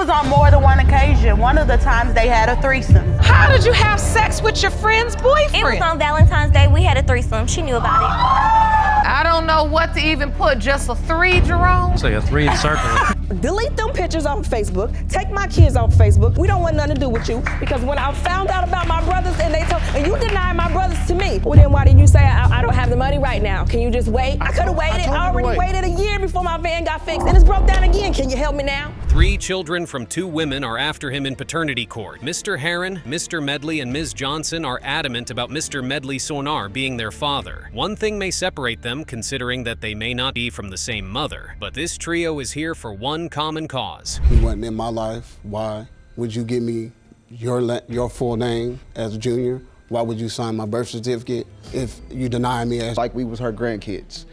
was on more than one occasion. One of the times they had a threesome. How did you have sex with your friend's boyfriend? It was on Valentine's Day. We had a threesome. She knew about it. I don't know what to even put. Just a 3, Jerome? Say a 3 and circle it. Delete them pictures off of Facebook. Take my kids off Facebook. We don't want nothing to do with you because when I found out about my brothers and you denied my brothers to me. Well, then why didn't you say I don't have the money right now? Can you just wait? I could have waited. I already waited a year before my van got fixed and it's broke down again. Can you help me now? 3 children from 2 women are after him in paternity court. Mr. Herron, Mr. Medley, and Ms. Johnson are adamant about Mr. Medley Sonar being their father. One thing may separate them, considering that they may not be from the same mother, but this trio is here for one common cause. He wasn't in my life. Why would you give me your full name as a junior? Why would you sign my birth certificate if you deny me as like we was her grandkids?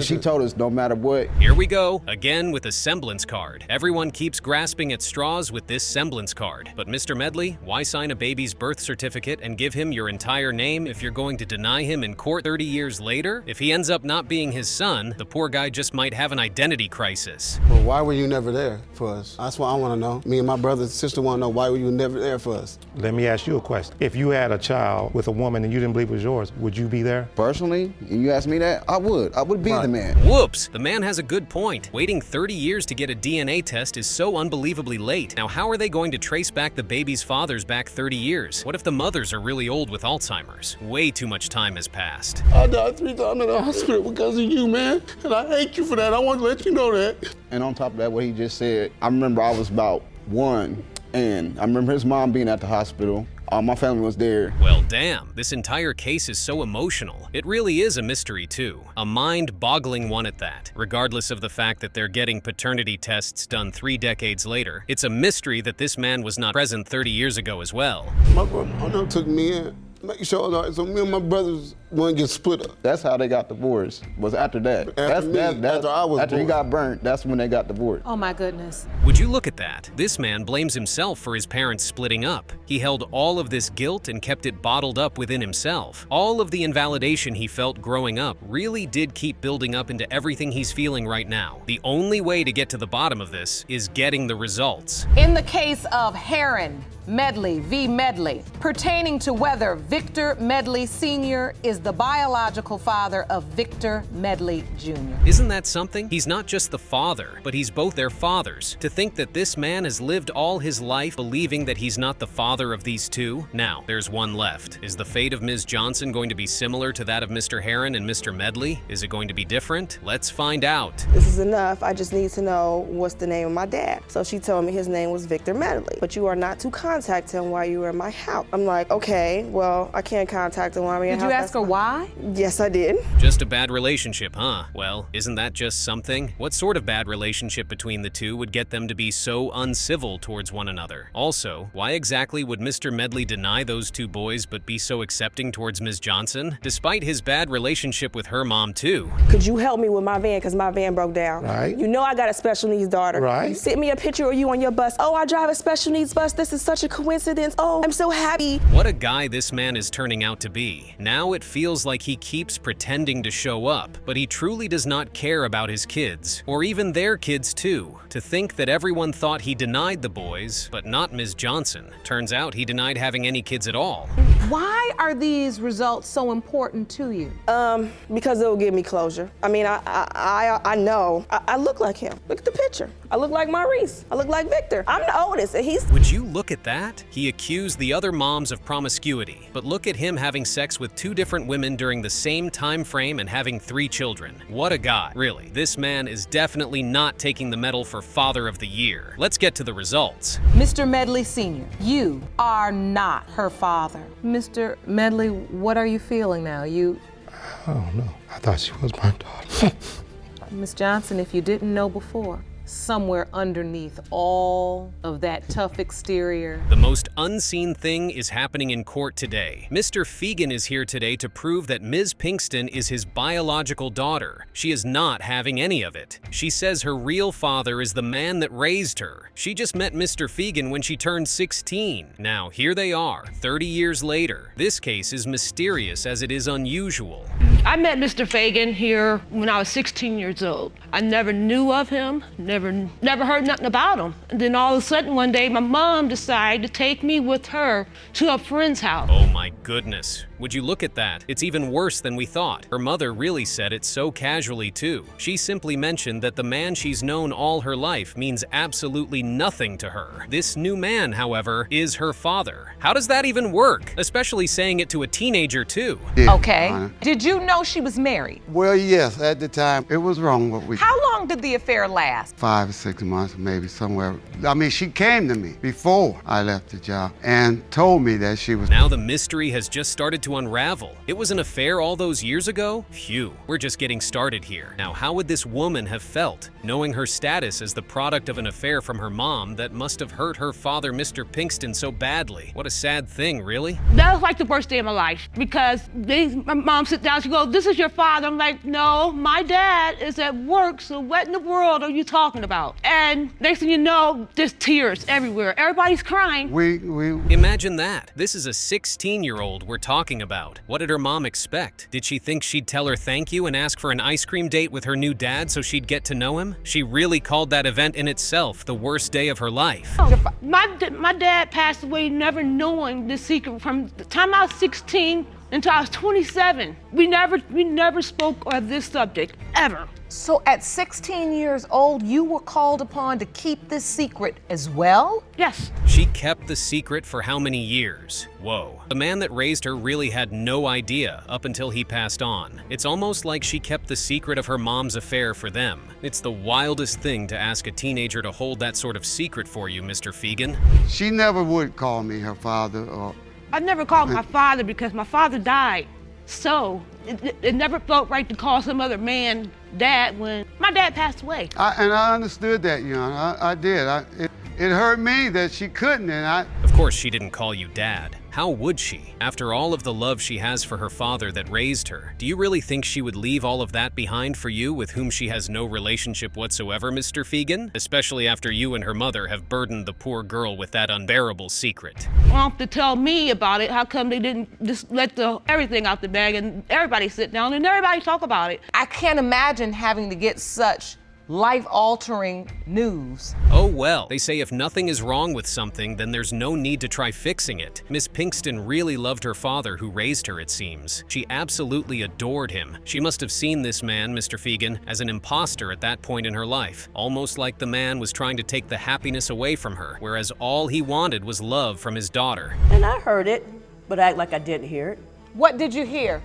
She told us no matter what. Here we go, again with a semblance card. Everyone keeps grasping at straws with this semblance card. But Mr. Medley, why sign a baby's birth certificate and give him your entire name if you're going to deny him in court 30 years later? If he ends up not being his son, the poor guy just might have an identity crisis. Well, why were you never there for us? That's what I want to know. Me and my brother and sister want to know, why were you never there for us? Let me ask you a question. If you had a child with a woman and you didn't believe it was yours, would you be there? Personally, and you ask me that, I would be the man. Whoops, the man has a good point. Waiting 30 years to get a DNA test is so unbelievably late. Now how are they going to trace back the baby's fathers back 30 years? What if the mothers are really old with Alzheimer's? Way too much time has passed. I died 3 times in the hospital because of you, man. And I hate you for that. I want to let you know that. And on top of that, what he just said, I remember I was about 1, and I remember his mom being at the hospital. My family was there. Well, damn, this entire case is so emotional. It really is a mystery, too. A mind-boggling one at that. Regardless of the fact that they're getting paternity tests done 3 decades later, it's a mystery that this man was not present 30 years ago as well. My brother took me in. Make sure, so me and my brothers wouldn't get split up. That's how they got divorced, was after that. After he got burnt, that's when they got divorced. Oh my goodness. Would you look at that? This man blames himself for his parents splitting up. He held all of this guilt and kept it bottled up within himself. All of the invalidation he felt growing up really did keep building up into everything he's feeling right now. The only way to get to the bottom of this is getting the results. In the case of Herron, Medley v. Medley, pertaining to whether Victor Medley Sr. is the biological father of Victor Medley Jr. Isn't that something? He's not just the father, but he's both their fathers. To think that this man has lived all his life believing that he's not the father of these two? Now, there's one left. Is the fate of Ms. Johnson going to be similar to that of Mr. Herron and Mr. Medley? Is it going to be different? Let's find out. This is enough. I just need to know what's the name of my dad. So she told me his name was Victor Medley, but you are not to contact him while you were in my house. I'm like, okay, well, I can't contact him while I'm in your house. Did you ask her why? Yes, I did. Just a bad relationship, huh? Well, isn't that just something? What sort of bad relationship between the two would get them to be so uncivil towards one another? Also, why exactly would Mr. Medley deny those 2 boys but be so accepting towards Ms. Johnson? Despite his bad relationship with her mom, too. Could you help me with my van, because my van broke down? Right. You know I got a special needs daughter. Right. You sent me a picture of you on your bus. Oh, I drive a special needs bus. This is such a coincidence. Oh, I'm so happy. What a guy this man is turning out to be. Now it feels like he keeps pretending to show up, but he truly does not care about his kids, or even their kids too. To think that everyone thought he denied the boys, but not Ms. Johnson. Turns out he denied having any kids at all. Why are these results so important to you? Because it will give me closure. I mean, I know. I look like him. Look at the picture. I look like Maurice. I look like Victor. I'm the oldest, and he's... Would you look at that? He accused the other moms of promiscuity, but look at him having sex with 2 different women during the same time frame and having 3 children. What a guy. Really, this man is definitely not taking the medal for Father of the Year. Let's get to the results. Mr. Medley Sr., you are not her father. Mr. Medley, what are you feeling now? I don't know. I thought she was my daughter. Ms. Johnson, if you didn't know before, somewhere underneath all of that tough exterior. The most unseen thing is happening in court today. Mr. Fegan is here today to prove that Ms. Pinkston is his biological daughter. She is not having any of it. She says her real father is the man that raised her. She just met Mr. Fegan when she turned 16. Now, here they are, 30 years later. This case is mysterious as it is unusual. I met Mr. Fegan here when I was 16 years old. I never knew of him, never heard nothing about him. And then all of a sudden one day, my mom decided to take me with her to a friend's house. Oh my goodness. Would you look at that? It's even worse than we thought. Her mother really said it so casually too. She simply mentioned that the man she's known all her life means absolutely nothing to her. This new man, however, is her father. How does that even work? Especially saying it to a teenager too. Yeah, Okay. Honor. Did you know she was married? Well, yes, at the time, it was wrong what we... How long did the affair last? 5 or 6 months, maybe somewhere. I mean, she came to me before I left the job and told me that she was... Now the mystery has just started to unravel. It was an affair all those years ago? Phew, we're just getting started here. Now, how would this woman have felt, knowing her status as the product of an affair from her mom that must have hurt her father, Mr. Pinkston, so badly? What a sad thing, really. That was like the worst day of my life because my mom sit down, she goes, "This is your father." I'm like, "No, my dad is at work, so what in the world are you talking about?" And next thing you know, there's tears everywhere. Everybody's crying. Imagine that. This is a 16-year-old we're talking about. What did her mom expect? Did she think she'd tell her thank you and ask for an ice cream date with her new dad so she'd get to know him? She really called that event in itself the worst day of her life. My dad passed away never knowing the secret from the time I was 16 until I was 27. We never spoke of this subject, ever. So at 16 years old, you were called upon to keep this secret as well? Yes. She kept the secret for how many years? Whoa. The man that raised her really had no idea up until he passed on. It's almost like she kept the secret of her mom's affair for them. It's the wildest thing to ask a teenager to hold that sort of secret for you, Mr. Fegan. She never would call me her father or... I never called my father because my father died. So it never felt right to call some other man dad when my dad passed away. And I understood that, I did. It hurt me that she couldn't, Of course she didn't call you dad. How would she? After all of the love she has for her father that raised her, do you really think she would leave all of that behind for you with whom she has no relationship whatsoever, Mr. Fegan? Especially after you and her mother have burdened the poor girl with that unbearable secret. Want to tell me about it, how come they didn't just let everything out the bag and everybody sit down and everybody talk about it? I can't imagine having to get such life-altering news. Oh well, they say if nothing is wrong with something, then there's no need to try fixing it. Miss Pinkston really loved her father who raised her, it seems. She absolutely adored him. She must have seen this man, Mr. Fegan, as an imposter at that point in her life. Almost like the man was trying to take the happiness away from her, whereas all he wanted was love from his daughter. And I heard it, but act like I didn't hear it. What did you hear?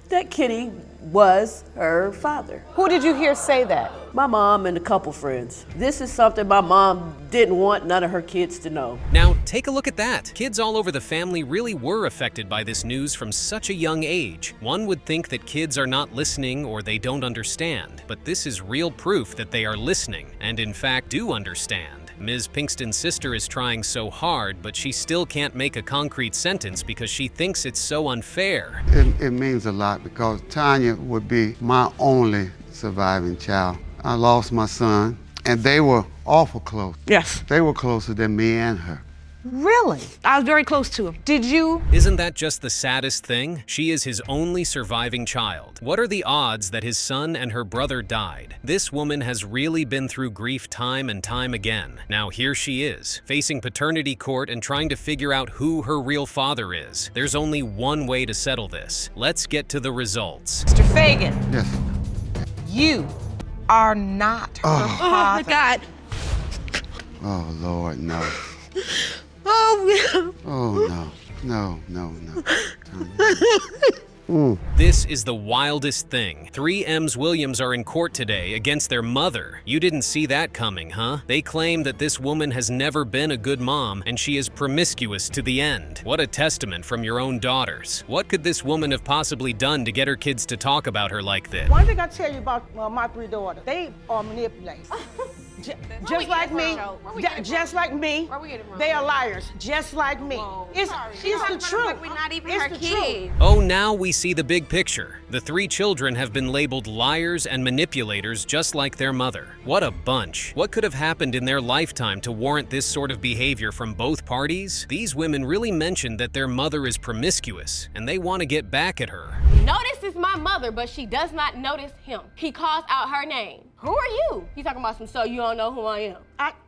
That Kitty was her father. Who did you hear say that? My mom and a couple friends. This is something my mom didn't want none of her kids to know. Now, take a look at that. Kids all over the family really were affected by this news from such a young age. One would think that kids are not listening or they don't understand, but this is real proof that they are listening and in fact do understand. Ms. Pinkston's sister is trying so hard, but she still can't make a concrete sentence because she thinks it's so unfair. It means a lot because Tanya would be my only surviving child. I lost my son, and they were awful close. Yes. They were closer than me and her. Really? I was very close to him. Did you? Isn't that just the saddest thing? She is his only surviving child. What are the odds that his son and her brother died? This woman has really been through grief time and time again. Now here she is, facing paternity court and trying to figure out who her real father is. There's only one way to settle this. Let's get to the results. Mr. Fegan. Yes. You are not her father. Oh my God. Oh, Lord, no. Oh, Oh, no. This is the wildest thing. 3 M's Williams are in court today against their mother. You didn't see that coming, huh? They claim that this woman has never been a good mom and she is promiscuous to the end. What a testament from your own daughters. What could this woman have possibly done to get her kids to talk about her like this? One thing I tell you about my 3 daughters, they are manipulators. Just like me, they are liars, just like me. It's the truth. We're not even It's her the kids. Oh, now we see the big picture. The 3 children have been labeled liars and manipulators just like their mother. What a bunch. What could have happened in their lifetime to warrant this sort of behavior from both parties? These women really mentioned that their mother is promiscuous and they want to get back at her. No, this is my mother, but she does not notice him. He calls out her name. Who are you? He's talking about some, so you don't know who I am.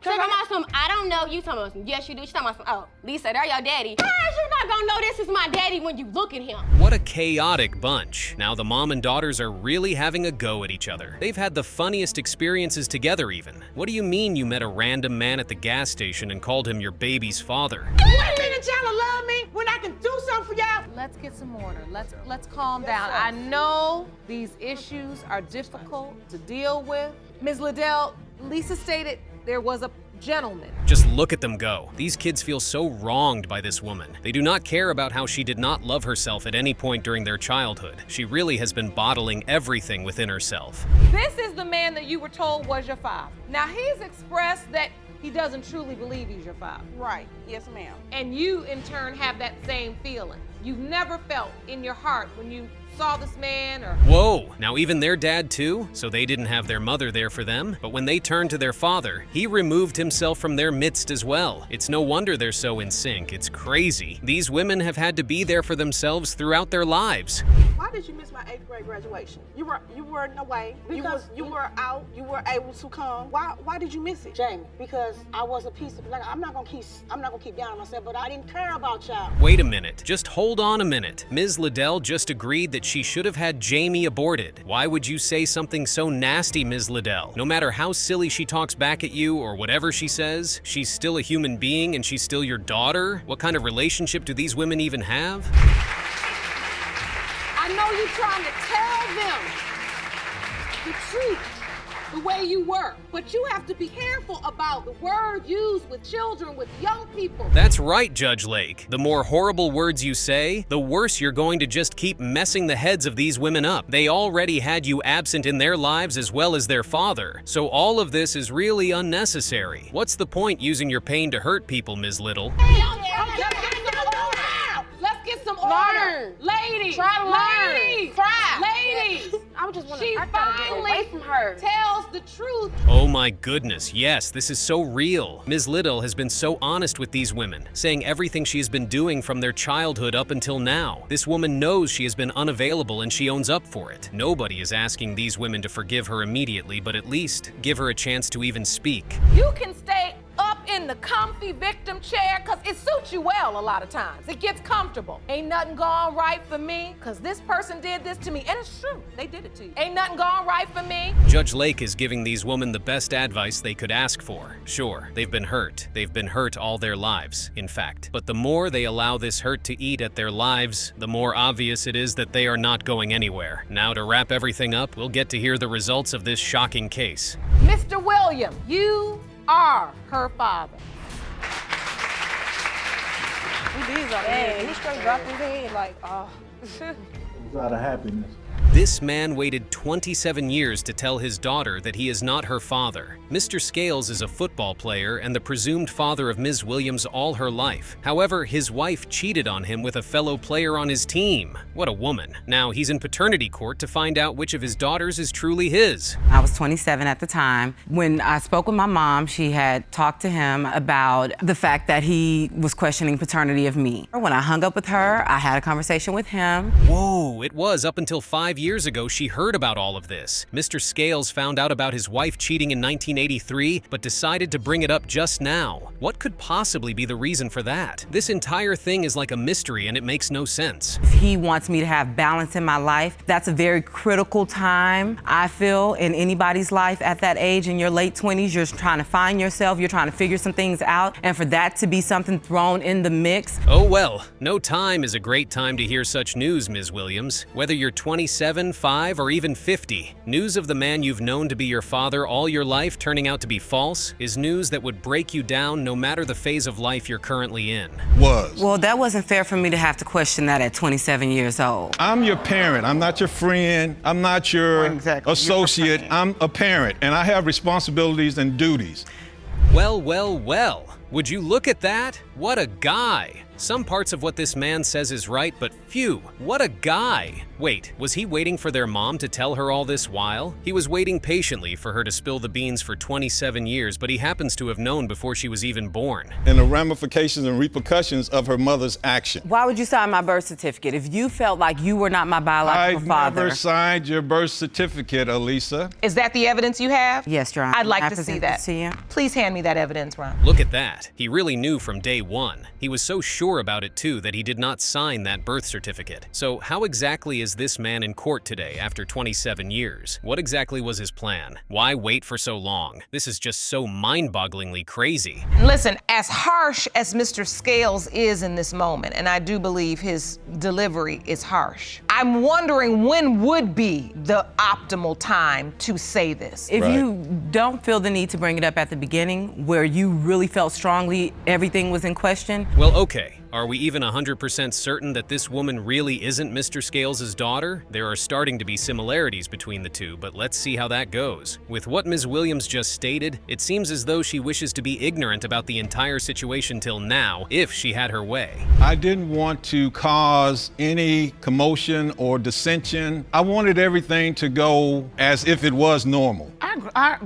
She's talking about some, I don't know you. Talking about some, yes you do. She's talking about some, oh, Lisa, they're your daddy. How is you not gonna know this is my daddy when you look at him? What a chaotic bunch. Now the mom and daughters are really having a go at each other. They've had the funniest experiences together even. What do you mean you met a random man at the gas station and called him your baby's father? You want me to tell her love me when I can do something for y'all? Let's get some order. Let's calm down. I know these issues are difficult to deal with. Ms. Liddell, Lisa stated there was a gentleman. Just look at them go. These kids feel so wronged by this woman. They do not care about how she did not love herself at any point during their childhood. She really has been bottling everything within herself. This is the man that you were told was your father. Now he's expressed that he doesn't truly believe he's your father. Right. Yes, ma'am. And you, in turn, have that same feeling. You've never felt in your heart when you saw this man or... Whoa, now even their dad too? So they didn't have their mother there for them? But when they turned to their father, he removed himself from their midst as well. It's no wonder they're so in sync. It's crazy. These women have had to be there for themselves throughout their lives. Why did you miss my 8th grade graduation? You weren't away. You were out. You were able to come. Why did you miss it, Jamie? Because I was a piece of, like, I'm not gonna keep down on myself, but I didn't care about y'all. Wait a minute. Just hold on a minute. Ms. Liddell just agreed that she should have had Jamie aborted. Why would you say something so nasty, Ms. Liddell? No matter how silly she talks back at you or whatever she says, she's still a human being and she's still your daughter? What kind of relationship do these women even have? I know you're trying to tell them the truth, the way you were, but you have to be careful about the words used with children, with young people. That's right, Judge Lake. The more horrible words you say, the worse you're going to just keep messing the heads of these women up. They already had you absent in their lives as well as their father, so all of this is really unnecessary. What's the point using your pain to hurt people, Ms. Little? Let's get some order. Ladies, Try to learn. ladies, Try. ladies. I just want She to get away from her. tells the truth. Oh my goodness, yes, this is so real. Ms. Liddell has been so honest with these women, saying everything she has been doing from their childhood up until now. This woman knows she has been unavailable and she owns up for it. Nobody is asking these women to forgive her immediately, but at least give her a chance to even speak. You can stay up in the comfy victim chair because it suits you well a lot of times. It gets comfortable. Ain't nothing gone right for me because this person did this to me. And it's true, they did it to you. Ain't nothing gone right for me. Judge Lake is giving these women the best advice they could ask for. Sure, they've been hurt. They've been hurt all their lives, in fact. But the more they allow this hurt to eat at their lives, the more obvious it is that they are not going anywhere. Now to wrap everything up, we'll get to hear the results of this shocking case. Mr. William, you are her father. He did something. He straight dropped his head like, oh. It was out of happiness. This man waited 27 years to tell his daughter that he is not her father. Mr. Scales is a football player and the presumed father of Ms. Williams all her life. However, his wife cheated on him with a fellow player on his team. What a woman. Now he's in paternity court to find out which of his daughters is truly his. I was 27 at the time. When I spoke with my mom, she had talked to him about the fact that he was questioning paternity of me. When I hung up with her, I had a conversation with him. Whoa, it was up until 5 years ago she heard about all of this. Mr. Scales found out about his wife cheating in 1983, but decided to bring it up just now. What could possibly be the reason for that? This entire thing is like a mystery and it makes no sense. If he wants me to have balance in my life, that's a very critical time, I feel, in anybody's life at that age. In your late 20s, you're trying to find yourself, you're trying to figure some things out, and for that to be something thrown in the mix. Oh well, no time is a great time to hear such news, Ms. Williams. Whether you're 27, 5, or even 50, news of the man you've known to be your father all your life turning out to be false is news that would break you down no matter the phase of life you're currently in. Well, that wasn't fair for me to have to question that at 27 years old. I'm your parent. I'm not your friend. I'm not your associate. I'm a parent, and I have responsibilities and duties. Well, well, well. Would you look at that? What a guy! Some parts of what this man says is right, but phew, what a guy! Wait, was he waiting for their mom to tell her all this while? He was waiting patiently for her to spill the beans for 27 years, but he happens to have known before she was even born. And the ramifications and repercussions of her mother's action. Why would you sign my birth certificate if you felt like you were not my biological father? I never signed your birth certificate, Elisa. Is that the evidence you have? Yes, Your Honor. I'd like I to see present that. this to you. Please hand me that evidence, Ron. Look at that. He really knew from day one. He was so sure about it too that he did not sign that birth certificate. So how exactly is this man in court today after 27 years? What exactly was his plan? Why wait for so long? This is just so mind-bogglingly crazy. Listen, as harsh as Mr. Scales is in this moment, and I do believe his delivery is harsh, I'm wondering when would be the optimal time to say this. If you don't feel the need to bring it up at the beginning, where you really felt strongly everything was in question. Well, okay. Are we even 100% certain that this woman really isn't Mr. Scales' daughter? There are starting to be similarities between the two, but let's see how that goes. With what Ms. Williams just stated, it seems as though she wishes to be ignorant about the entire situation till now, if she had her way. I didn't want to cause any commotion or dissension. I wanted everything to go as if it was normal.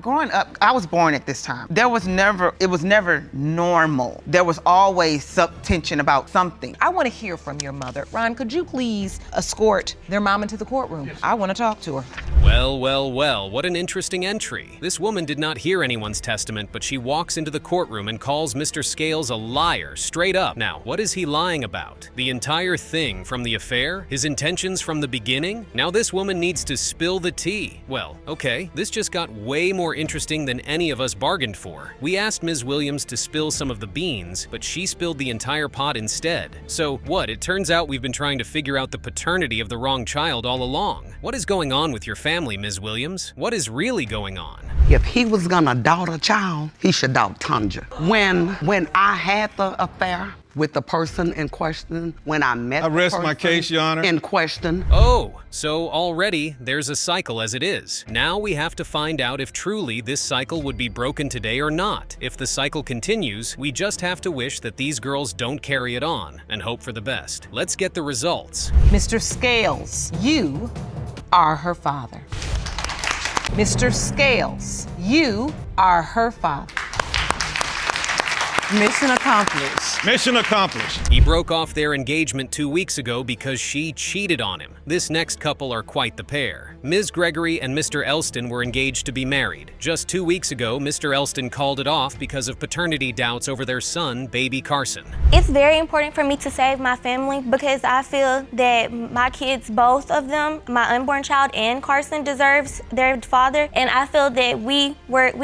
Growing up, I was born at this time. It was never normal. There was always tension about something. I want to hear from your mother. Ron, could you please escort their mom into the courtroom? Yes. I want to talk to her. Well, well, well, what an interesting entry. This woman did not hear anyone's testament, but she walks into the courtroom and calls Mr. Scales a liar, straight up. Now, what is he lying about? The entire thing from the affair? His intentions from the beginning? Now this woman needs to spill the tea. Well, okay, this just got way more interesting than any of us bargained for. We asked Ms. Williams to spill some of the beans, but she spilled the entire pot instead. So what, it turns out we've been trying to figure out the paternity of the wrong child all along. What is going on with your family, Ms. Williams? What is really going on? If he was gonna doubt a child, he should doubt Tanja. When I had the affair with the person in question, when I met the rest person my case, Your Honor. in question. Oh, so already there's a cycle as it is. Now we have to find out if truly this cycle would be broken today or not. If the cycle continues, we just have to wish that these girls don't carry it on and hope for the best. Let's get the results. Mr. Scales, you are her father. Mr. Scales, you are her father. Mission accomplished. Mission accomplished. He broke off their engagement 2 weeks ago because she cheated on him. This next couple are quite the pair. Ms. Gregory and Mr. Elston were engaged to be married. Just 2 weeks ago, Mr. Elston called it off because of paternity doubts over their son, baby Carson. It's very important for me to save my family because I feel that my kids, both of them, my unborn child and Carson, deserves their father. And I feel that we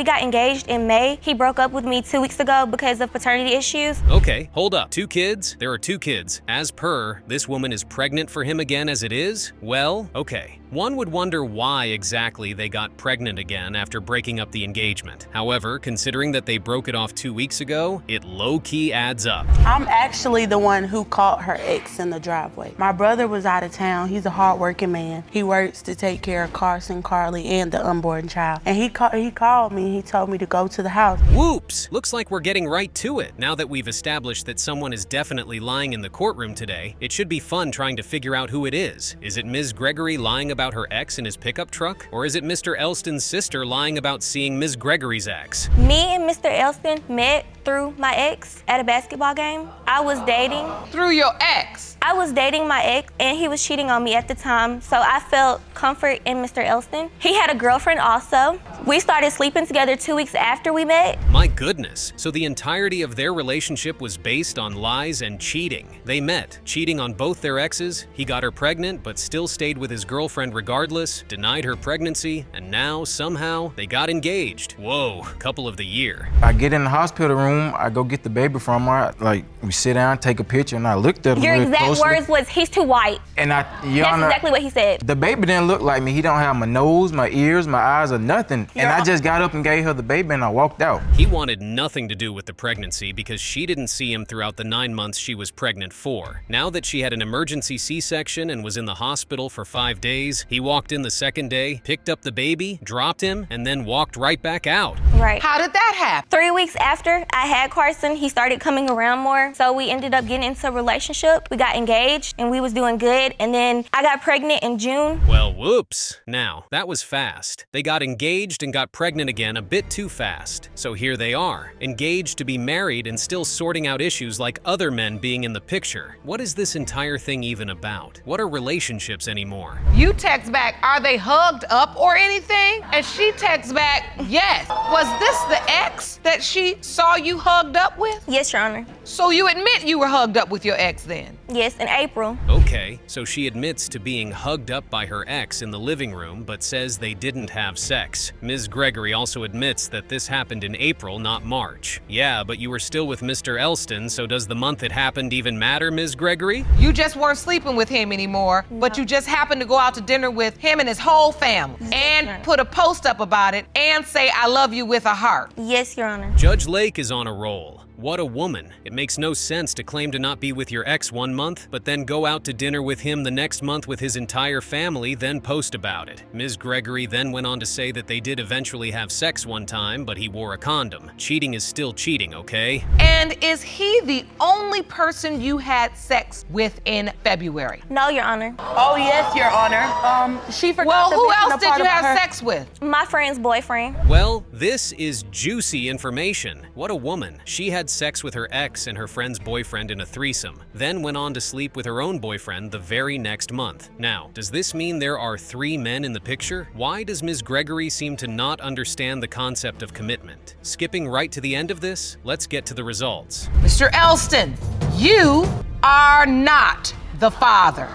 got engaged in May. He broke up with me 2 weeks ago because of paternity issues. Okay, hold up. 2 kids? There are 2 kids. As per, this woman is pregnant for him again as it is? Well, okay. One would wonder why exactly they got pregnant again after breaking up the engagement. However, considering that they broke it off 2 weeks ago, it low-key adds up. I'm actually the one who caught her ex in the driveway. My brother was out of town. He's a hard-working man. He works to take care of Carson, Carly, and the unborn child. And he called me. He told me to go to the house. Whoops! Looks like we're getting right to it. Now that we've established that someone is definitely lying in the courtroom today, it should be fun trying to figure out who it is. Is it Ms. Gregory lying about her ex in his pickup truck? Or is it Mr. Elston's sister lying about seeing Ms. Gregory's ex? Me and Mr. Elston met through my ex at a basketball game. I was dating. Through your ex? I was dating my ex and he was cheating on me at the time, so I felt comfort in Mr. Elston. He had a girlfriend also. We started sleeping together 2 weeks after we met. My goodness. So the entirety of their relationship was based on lies and cheating. They met, cheating on both their exes. He got her pregnant, but still stayed with his girlfriend regardless, denied her pregnancy, and now, somehow, they got engaged. Whoa, couple of the year. I get in the hospital room, I go get the baby from her, like, we sit down, take a picture, and I looked at her Your real exact closely. words was, he's too white. And That's exactly what he said. The baby didn't look like me. He don't have my nose, my ears, my eyes, or nothing. And I just got up and gave her the baby and I walked out. He wanted nothing to do with the pregnancy because she didn't see him throughout the 9 months she was pregnant for. Now that she had an emergency C-section and was in the hospital for 5 days, he walked in the second day, picked up the baby, dropped him, and then walked right back out. Right. How did that happen? 3 weeks after I had Carson, he started coming around more. So we ended up getting into a relationship. We got engaged and we was doing good. And then I got pregnant in June. Well, whoops. Now, that was fast. They got engaged and got pregnant again a bit too fast. So here they are, engaged to be married and still sorting out issues like other men being in the picture. What is this entire thing even about? What are relationships anymore? You text back, are they hugged up or anything? And she texts back, yes. Was this the ex that she saw you hugged up with? Yes, Your Honor. So you admit you were hugged up with your ex then? Yes, in April. Okay, so she admits to being hugged up by her ex in the living room, but says they didn't have sex. Ms. Gregory also admits that this happened in April, not March. Yeah, but you were still with Mr. Elston, so does the month it happened even matter, Ms. Gregory? You just weren't sleeping with him anymore, but you just happened to go out to dinner with him and his whole family and put a post up about it and say, I love you with a heart. Yes, Your Honor. Judge Lake is on a roll. What a woman. It makes no sense to claim to not be with your ex 1 month, but then go out to dinner with him the next month with his entire family, then post about it. Ms. Gregory then went on to say that they did eventually have sex one time, but he wore a condom. Cheating is still cheating, okay? And is he the only person you had sex with in February? No, Your Honor. Oh, yes, Your Honor. She forgot Well, to who mention else a did part you about have her. sex with? My friend's boyfriend. Well, this is juicy information. What a woman. She had sex with her ex and her friend's boyfriend in a threesome, then went on to sleep with her own boyfriend the very next month. Now, does this mean there are 3 men in the picture? Why does Ms. Gregory seem to not understand the concept of commitment? Skipping right to the end of this, let's get to the results. Mr. Elston, you are not the father.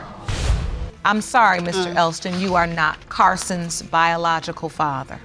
I'm sorry, Mr. Elston, you are not Carson's biological father.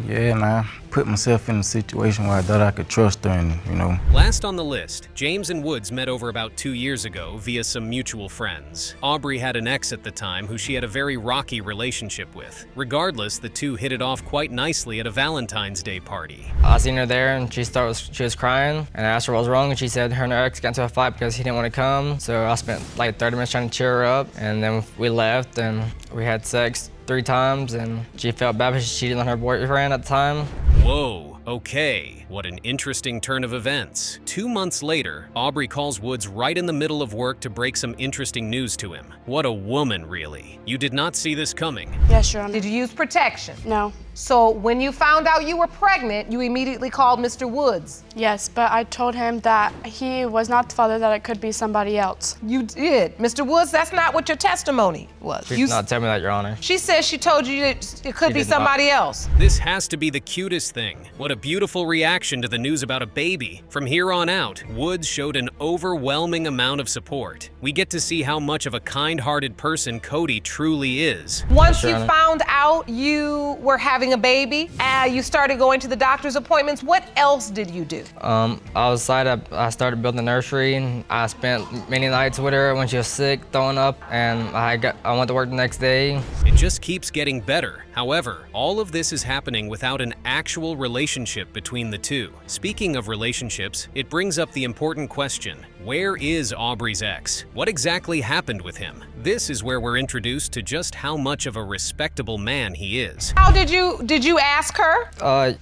Yeah, man. Put myself in a situation where I thought I could trust her and, you know. Last on the list, James and Woods met over about 2 years ago via some mutual friends. Aubrey had an ex at the time who she had a very rocky relationship with. Regardless, the two hit it off quite nicely at a Valentine's Day party. I seen her there and she was crying, and I asked her what was wrong, and she said her and her ex got into a fight because he didn't want to come. So I spent like 30 minutes trying to cheer her up, and then we left and we had sex 3 times, and she felt bad because she cheated on her boyfriend at the time. Whoa, okay. What an interesting turn of events. 2 months later, Aubrey calls Woods right in the middle of work to break some interesting news to him. What a woman, really. You did not see this coming. Yes, Your Honor. Did you use protection? No. So when you found out you were pregnant, you immediately called Mr. Woods. Yes, but I told him that he was not the father, that it could be somebody else. You did. Mr. Woods, that's not what your testimony was. She did not tell me that, Your Honor. She says she told you that it could She be did not. somebody else. This has to be the cutest thing. What a beautiful reaction to the news about a baby. From here on out, Woods showed an overwhelming amount of support. We get to see how much of a kind-hearted person Cody truly is. Once Your you Honor. found out you were having a baby, you started going to the doctor's appointments, what else did you do? Outside, I started building a nursery, and I spent many nights with her when she was sick, throwing up, and I went to work the next day. It just keeps getting better. However, all of this is happening without an actual relationship between the two. Speaking of relationships, it brings up the important question: where is Aubrey's ex? What exactly happened with him? This is where we're introduced to just how much of a respectable man he is. How did you ask her?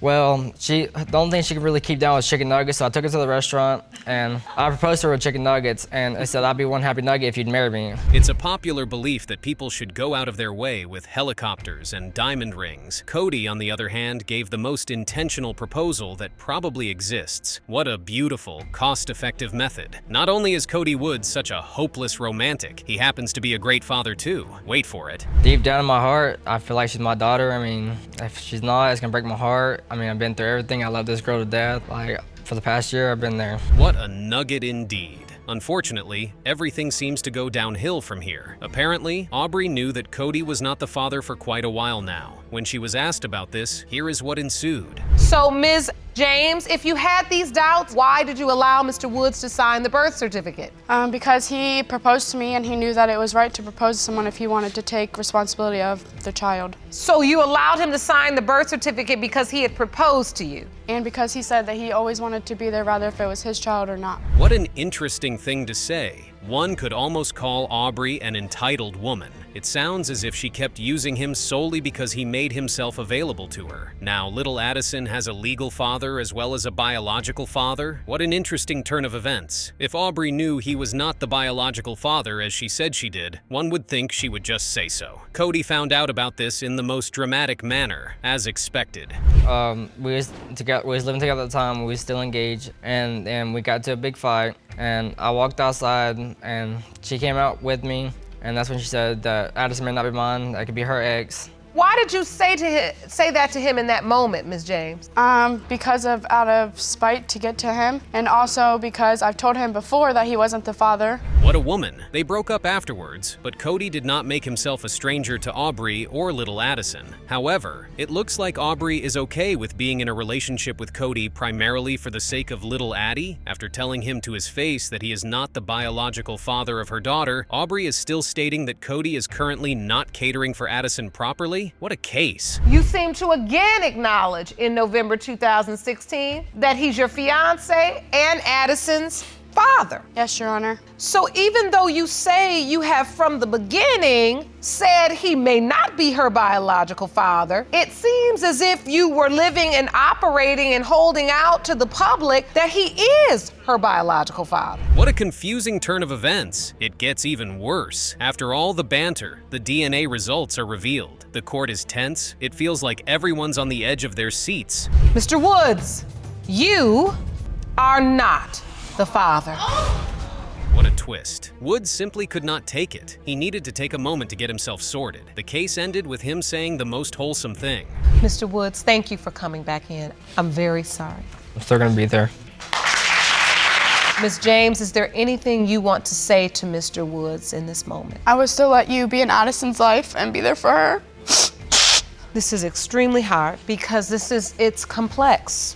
Well, the only thing she could really keep down was chicken nuggets, so I took her to the restaurant, and I proposed to her with chicken nuggets, and I said I'd be one happy nugget if you'd marry me. It's a popular belief that people should go out of their way with helicopters and diamond rings. Cody, on the other hand, gave the most intentional proposal that probably exists. What a beautiful, cost-effective method. Not only is Cody Woods such a hopeless romantic, he happens to be a great father too. Wait for it. Deep down in my heart, I feel like she's my daughter. I mean, if she's not, it's gonna break my heart. I mean, I've been through everything. I love this girl to death. Like, for the past year, I've been there. What a nugget indeed. Unfortunately, everything seems to go downhill from here. Apparently, Aubrey knew that Cody was not the father for quite a while now. When she was asked about this, here is what ensued. So, Ms. James, if you had these doubts, why did you allow Mr. Woods to sign the birth certificate? Because he proposed to me and he knew that it was right to propose to someone if he wanted to take responsibility of the child. So you allowed him to sign the birth certificate because he had proposed to you? And because he said that he always wanted to be there, rather if it was his child or not. What an interesting thing to say. One could almost call Aubrey an entitled woman. It sounds as if she kept using him solely because he made himself available to her. Now, little Addison has a legal father as well as a biological father? What an interesting turn of events. If Aubrey knew he was not the biological father as she said she did, one would think she would just say so. Cody found out about this in the most dramatic manner, as expected. We was living together at the time, we was still engaged, and we got to a big fight, and I walked outside, and she came out with me, and that's when she said that Addison may not be mine, that could be her ex. Why did you say that to him in that moment, Ms. James? Because out of spite to get to him, and also because I've told him before that he wasn't the father. What a woman. They broke up afterwards, but Cody did not make himself a stranger to Aubrey or little Addison. However, it looks like Aubrey is okay with being in a relationship with Cody primarily for the sake of little Addie. After telling him to his face that he is not the biological father of her daughter, Aubrey is still stating that Cody is currently not catering for Addison properly. What a case. You seem to again acknowledge in November 2016 that he's your fiance and Addison's father. Yes, Your Honor. So even though you say you have from the beginning said he may not be her biological father, it seems as if you were living and operating and holding out to the public that he is her biological father. What a confusing turn of events. It gets even worse. After all the banter, the DNA results are revealed. The court is tense. It feels like everyone's on the edge of their seats. Mr. Woods, you are not the father. What a twist. Woods simply could not take it. He needed to take a moment to get himself sorted. The case ended with him saying the most wholesome thing. Mr. Woods, thank you for coming back in. I'm very sorry. I'm still gonna be there. Ms. James, is there anything you want to say to Mr. Woods in this moment? I would still let you be in Addison's life and be there for her. This is extremely hard because it's complex.